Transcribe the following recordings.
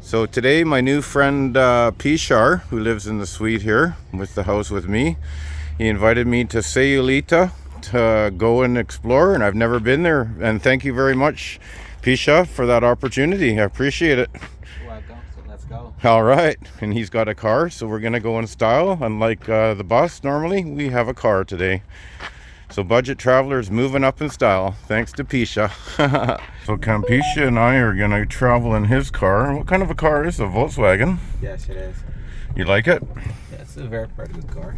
So today my new friend Pychard, who lives in the suite here with the house with me, he invited me to Sayulita to go and explore, and I've never been there. And thank you very much, Pychard, for that opportunity. I appreciate it. You're welcome. So let's go. All right, and he's got a car, so we're gonna go in style. Unlike the bus normally, we have a car today. So budget travelers moving up in style, thanks to Pisha. So Campisha and I are gonna travel in his car. What kind of a car is it? A Volkswagen? Yes, it is. You like it? Yeah, it's a very good car.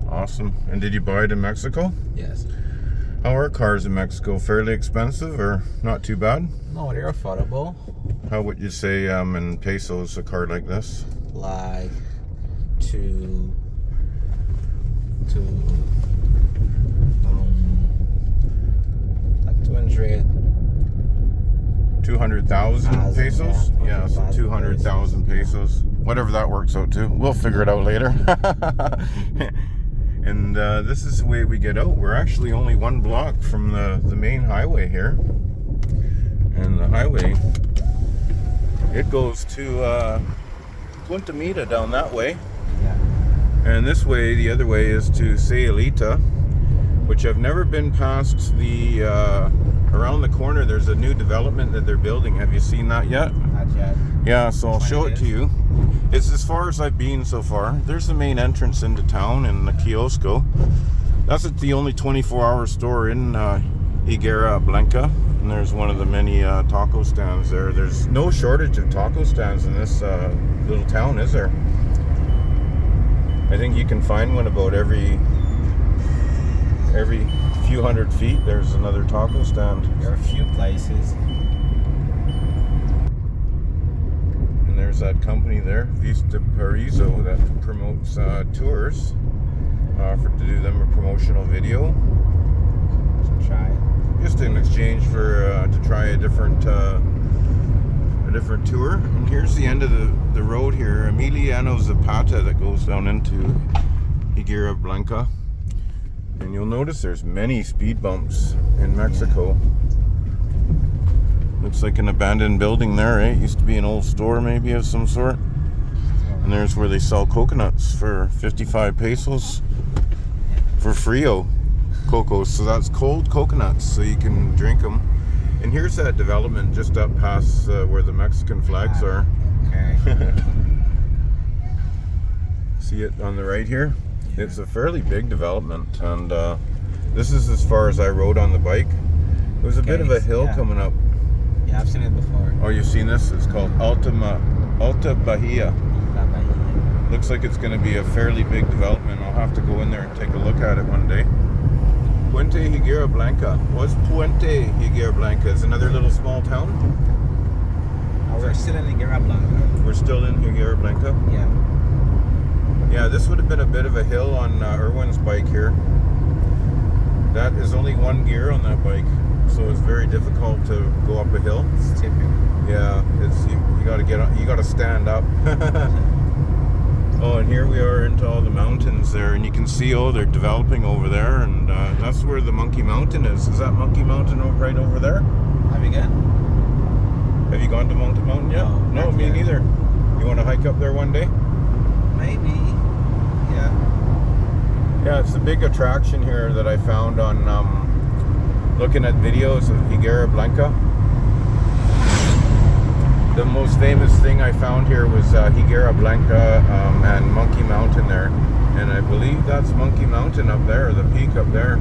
Awesome. And did you buy it in Mexico? Yes. How are cars in Mexico? Fairly expensive or not too bad? No, they're affordable. How would you say in pesos a car like this? Like like 200,000 pesos? Yeah, so 200,000 pesos. Whatever that works out to. We'll figure it out later. And this is the way we get out. We're actually only one block from the main highway here. And the highway, it goes to Punta Mita down that way. Yeah. And this way, the other way, is to Sayulita, which I've never been past. The around the corner there's a new development that they're building. Have you seen that yet? Not yet. Yeah, so I'll show it to you. It's as far as I've been so far. There's the main entrance into town in the Kiosco. That's the only 24-hour store in Higuera Blanca, and there's one of the many taco stands there. There's no shortage of taco stands in this little town, is there? I think you can find one about every few hundred feet. There's another taco stand. There are a few places. And there's that company there, Vista Paraiso, that promotes tours. Offered to do them a promotional video. So try it. Just in exchange for to try a different tour. And here's the end of the road here, Emiliano Zapata, that goes down into Higuera Blanca. And you'll notice there's many speed bumps in Mexico. Looks like an abandoned building there, eh? It used to be an old store maybe of some sort. And there's where they sell coconuts for 55 pesos for Frio cocos. So that's cold coconuts, so you can drink them. And here's that development just up past where the Mexican flags are. Okay. See it on the right here? Yeah. It's a fairly big development, and this is as far as I rode on the bike. It was a bit of a hill coming up. Yeah, I've seen it before. Oh, you've seen this? It's called Alta Bahia. Looks like it's going to be a fairly big development. I'll have to go in there and take a look at it one day. Puente Higuera Blanca. What's Puente Higuera Blanca? It's another little small town? We're still in Higuera Blanca. We're still in Higuera Blanca? Yeah. Yeah, this would have been a bit of a hill on Erwin's bike here. That is only one gear on that bike, so it's very difficult to go up a hill. It's tipping. Yeah, it's you got to get on, you got to stand up. Oh, and here we are into all the mountains there, and you can see, oh, they're developing over there, and that's where the Monkey Mountain is. Is that Monkey Mountain right over there? Have you gone? Have you gone to Monkey Mountain yet? No, me neither. You want to hike up there one day? Maybe. Yeah. Yeah, it's a big attraction here that I found on looking at videos of Higuera Blanca. The most famous thing I found here was Higuera Blanca and Monkey Mountain there. And I believe that's Monkey Mountain up there, the peak up there.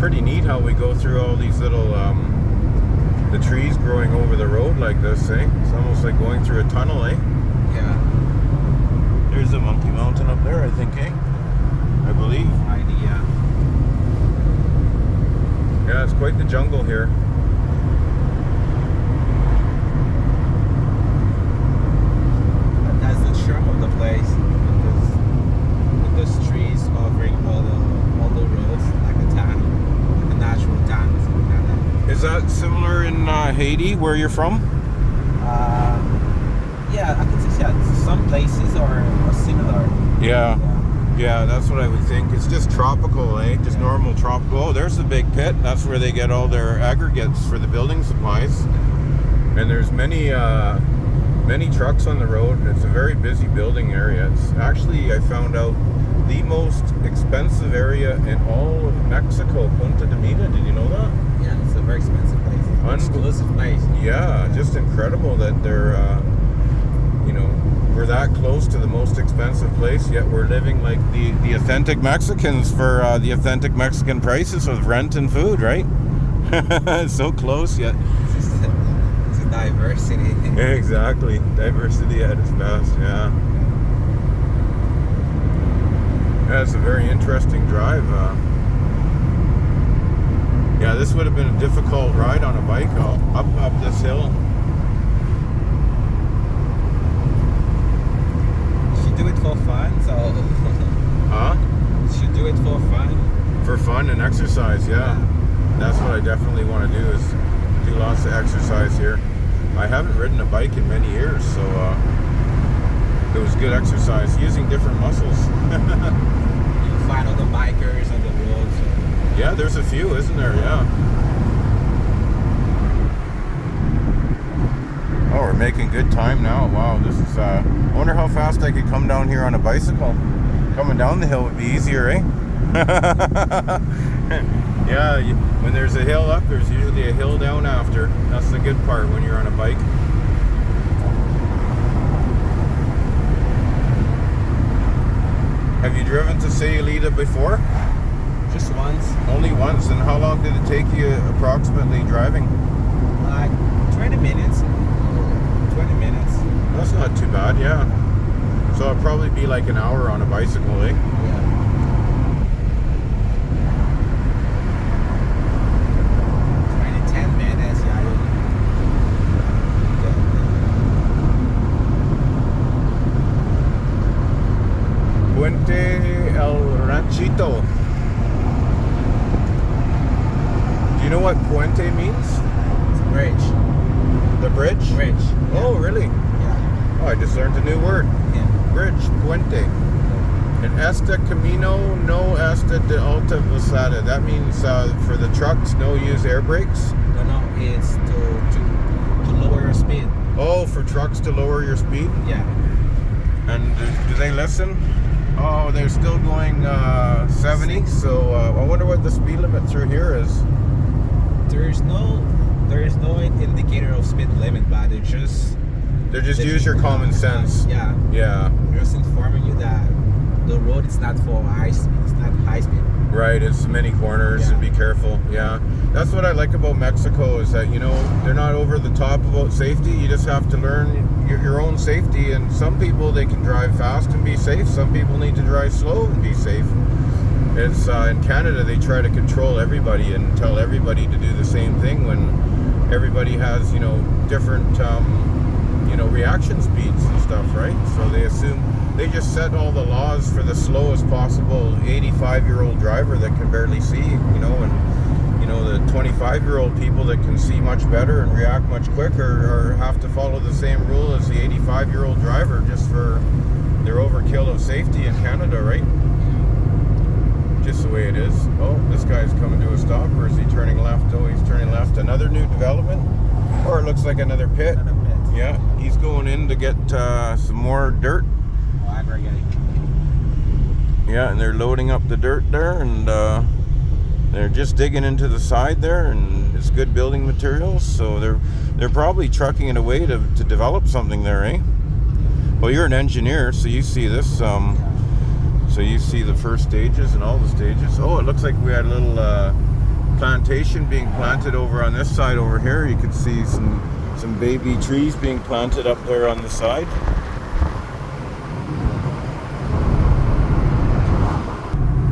Pretty neat how we go through all these little, the trees growing over the road like this, eh? It's almost like going through a tunnel, eh? Yeah. There's the Monkey Mountain up there, I think, eh? I believe. No idea. Yeah, it's quite the jungle here. That's the charm of the place. With those trees covering all the roads, like a town, like a natural town. Is that similar in Haiti, where you're from? Yeah, I can say some places are similar. Yeah. Yeah, that's what I would think. It's just tropical, eh? Just normal tropical. Oh, there's the big pit. That's where they get all their aggregates for the building supplies. And there's many many trucks on the road. It's a very busy building area. It's actually, I found out, the most expensive area in all of Mexico, Punta de Mina. Did you know that? Yeah, it's a very expensive place. Exclusive place. Yeah, just incredible that they're, we're that close to the most expensive place, yet we're living like the authentic Mexicans for the authentic Mexican prices with rent and food, right? So close, yet. It's a diversity. Exactly. Diversity at its best, yeah. Yeah, it's a very interesting drive. Yeah, this would have been a difficult ride on a bike up this hill. You should do it for fun, so... Huh? You should do it for fun. For fun and exercise, yeah. That's what I definitely want to do, is do lots of exercise here. I haven't ridden a bike in many years, so it was good exercise, using different muscles. You find all the bikers on the road. So. Yeah, there's a few, isn't there? Yeah. Oh, we're making good time now. Wow, this is, I wonder how fast I could come down here on a bicycle. Coming down the hill would be easier, eh? Yeah, when there's a hill up, there's usually a hill down after. That's the good part when you're on a bike. Have you driven to Sayulita before? Just once. Only once. And how long did it take you approximately driving? Like 20 minutes. 20 minutes. That's not too bad, yeah. So it'll probably be like an hour on a bicycle, eh? Yeah. 10 minutes, yeah. Puente El Ranchito. Do you know what puente means? It's a bridge. The bridge? Bridge. Oh, really? Yeah. Oh, I just learned a new word. Yeah. Bridge, puente. And este camino no este de alta velocidad. That means for the trucks, no use air brakes? No, it's to lower your speed. Oh, for trucks to lower your speed? Yeah. And do they listen? Oh, they're still going 70, so I wonder what the speed limit through here is. There is no indicator of speed limit, but they just use your common sense. Yeah. Yeah. Just informing you that the road is not for high speed. It's not high speed. Right, it's many corners, Yeah. and be careful. Yeah. That's what I like about Mexico, is that, they're not over the top about safety. You just have to learn your own safety, and some people, they can drive fast and be safe. Some people need to drive slow and be safe. It's in Canada, they try to control everybody and tell everybody to do the same thing, when everybody has, different reaction speeds and stuff, right? So they just set all the laws for the slowest possible 85-year-old driver that can barely see, and the 25-year-old people that can see much better and react much quicker, or have to follow the same rule as the 85-year-old driver, just for their overkill of safety in Canada, right? Just the way it is. Oh, this guy's coming to a stop, or is he turning left? Oh, he's turning left. Another new development? Or it looks like another pit. Another pit. Yeah, he's going in to get some more dirt. Oh, aggregating. Yeah, and they're loading up the dirt there, and they're just digging into the side there, and it's good building materials, so they're probably trucking it away to develop something there, eh? Well, you're an engineer, so you see this. So you see the first stages and all the stages. Oh, it looks like we had a little plantation being planted over on this side over here. You could see some baby trees being planted up there on the side.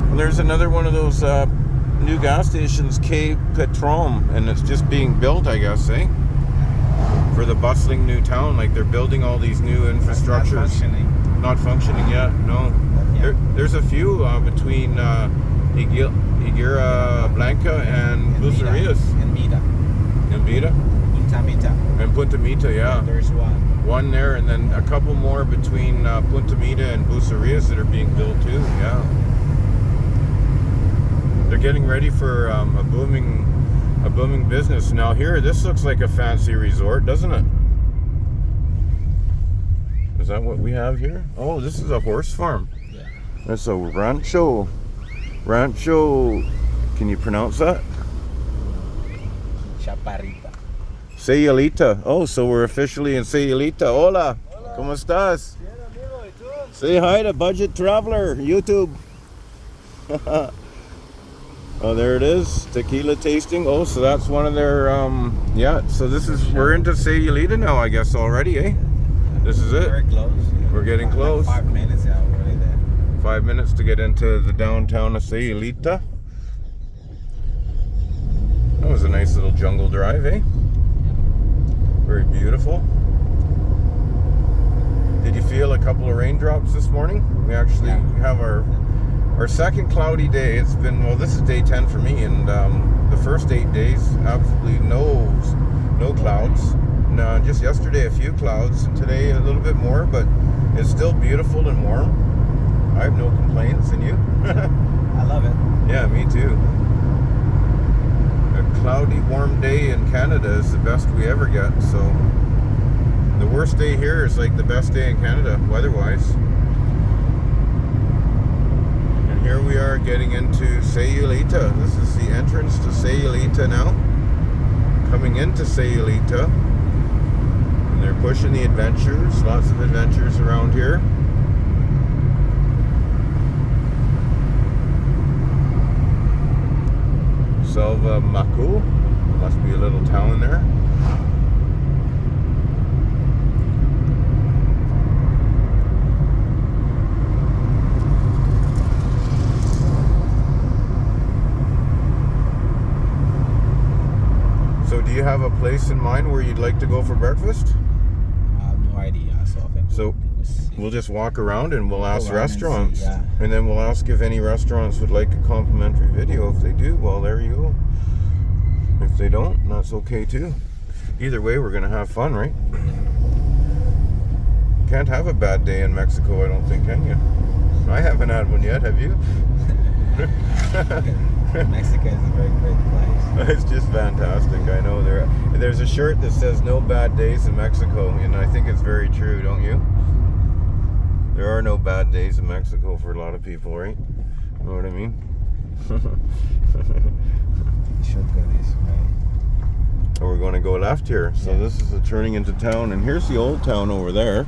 Well, there's another one of those new gas stations, K Petrom, and it's just being built, I guess, eh? For the bustling new town, like they're building all these new infrastructures. Not functioning yet, no. Yeah. There's a few between Higuera Blanca and Bucerias. And Mita. And Mita? Punta Mita. And Punta Mita, yeah. There's one. One there, and then a couple more between Punta Mita and Bucerias that are being built too, yeah. They're getting ready for a booming business. Now here, this looks like a fancy resort, doesn't it? Is that what we have here? Oh, this is a horse farm. Yeah. That's a rancho. Rancho. Can you pronounce that? Chaparrita. Sayulita. Oh, so we're officially in Sayulita. Hola. Hola. ¿Cómo estás? Bien, amigo, ¿y tú? Say hi to Budget Traveler, YouTube. Oh, there it is. Tequila tasting. Oh, so that's one of their, yeah. So this is, we're into Sayulita now, I guess, already, eh? This is it. Very close. We're getting close. Like 5 minutes, yeah, we're already there. 5 minutes to get into the downtown of Sayulita. That was a nice little jungle drive, eh? Very beautiful. Did you feel a couple of raindrops this morning? We actually have our second cloudy day. It's been, well, this is day 10 for me, and the first 8 days, absolutely no clouds. No, just yesterday a few clouds, and today a little bit more, but it's still beautiful and warm. I have no complaints, and you? I love it. Yeah, me too. A cloudy, warm day in Canada is the best we ever get, so the worst day here is like the best day in Canada, weather-wise. And here we are getting into Sayulita. This is the entrance to Sayulita now. Coming into Sayulita. And they're pushing the adventures, lots of adventures around here. Selva Maku, must be a little town there. So do you have a place in mind where you'd like to go for breakfast? I have no idea. So we'll just walk around and we'll ask around and restaurants. see, yeah. And then we'll ask if any restaurants would like a complimentary video. If they do, well, there you go. If they don't, that's okay too. Either way, we're gonna have fun, right? Can't have a bad day in Mexico, I don't think, can you? I haven't had one yet, have you? Mexico is a very great place. It's just fantastic. I know there's a shirt that says no bad days in Mexico, and I think it's very true, don't you? There are no bad days in Mexico for a lot of people, right? You know what I mean? Should go this way. And we're going to go left here. So this is the turning into town, and here's the old town over there.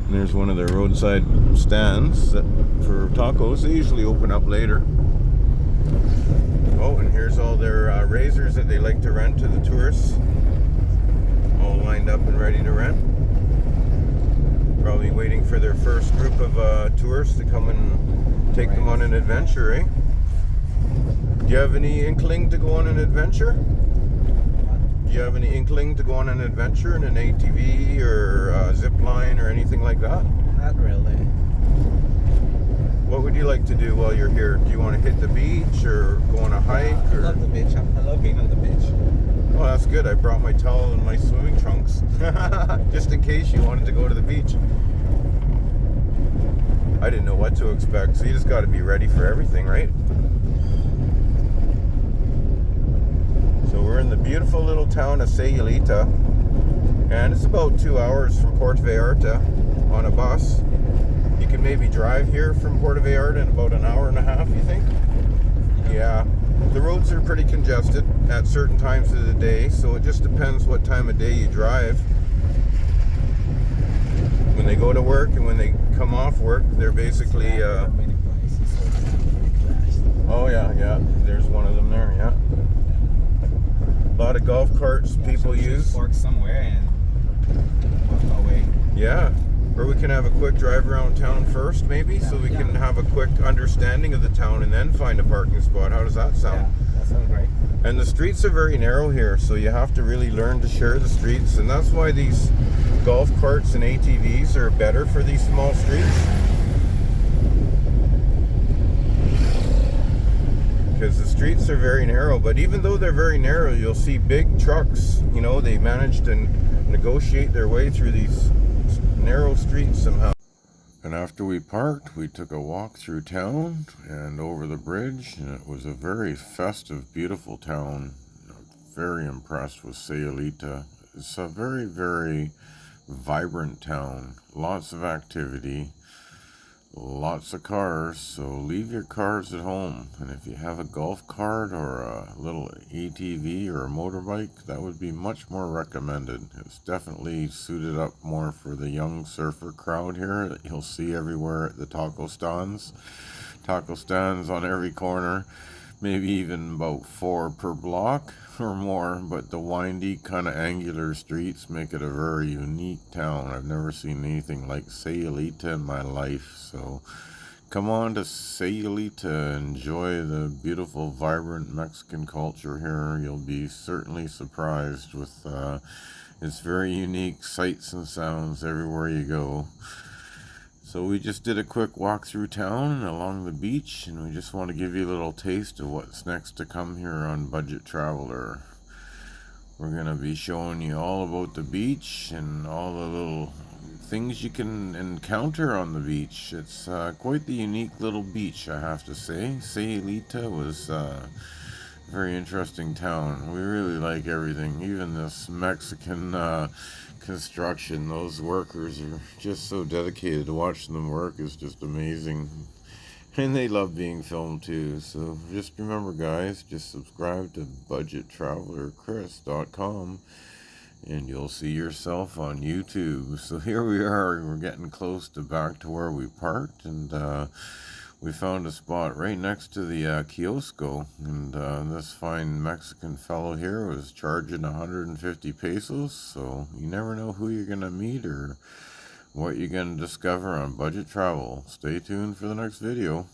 And there's one of their roadside stands for tacos. They usually open up later. Oh, and here's all their razors that they like to rent to the tourists. All lined up and ready to rent. Probably waiting for their first group of tourists to come and take them on an adventure, eh? Do you have any inkling to go on an adventure? Do you have any inkling to go on an adventure in an ATV or zip line or anything like that? Not really. What would you like to do while you're here? Do you want to hit the beach or go on a hike? I love the beach. I love being on the beach. Oh, that's good. I brought my towel and my swimming trunks. Just in case you wanted to go to the beach. I didn't know what to expect, so you just got to be ready for everything, right? So we're in the beautiful little town of Sayulita, and it's about 2 hours from Puerto Vallarta on a bus. You can maybe drive here from Puerto Vallarta in about an hour and a half, you think? Yeah. The roads are pretty congested at certain times of the day, so it just depends what time of day you drive. When they go to work and when they come off work, they're basically Many places, so it's pretty fast. oh yeah, there's one of them there, yeah. A lot of golf carts people use. Park somewhere and walk our way. Yeah. Or we can have a quick drive around town first, maybe, so we can have a quick understanding of the town and then find a parking spot. How does that sound? Yeah, that sounds great. And the streets are very narrow here, so you have to really learn to share the streets, and that's why these golf carts and ATVs are better for these small streets. Because the streets are very narrow, but even though they're very narrow, you'll see big trucks. You know, they managed to negotiate their way through these narrow streets somehow. And after we parked, we took a walk through town and over the bridge, and it was a very festive, beautiful town. Very impressed with Sayulita. It's a very, very vibrant town, lots of activity, lots of cars, so leave your cars at home. And if you have a golf cart or a little ATV or a motorbike, that would be much more recommended. It's definitely suited up more for the young surfer crowd here that you'll see everywhere at the taco stands. Taco stands on every corner, maybe even about 4 per block or more, but the windy kind of angular streets make it a very unique town. I've never seen anything like Sayulita in my life, so come on to Sayulita, enjoy the beautiful vibrant Mexican culture here. You'll be certainly surprised with its very unique sights and sounds everywhere you go. So we just did a quick walk through town along the beach, and we just want to give you a little taste of what's next to come here on Budget Traveler. We're going to be showing you all about the beach and all the little things you can encounter on the beach. It's quite the unique little beach, I have to say. Sayulita was a very interesting town. We really like everything, even this Mexican construction. Those workers are just so dedicated. Watching them work is just amazing, and they love being filmed too. So just remember, guys, just subscribe to budgettravelerchris.com and you'll see yourself on YouTube. So here we are, we're getting close to back to where we parked, and we found a spot right next to the kiosco, and this fine Mexican fellow here was charging 150 pesos, so you never know who you're going to meet or what you're going to discover on Budget Travel. Stay tuned for the next video.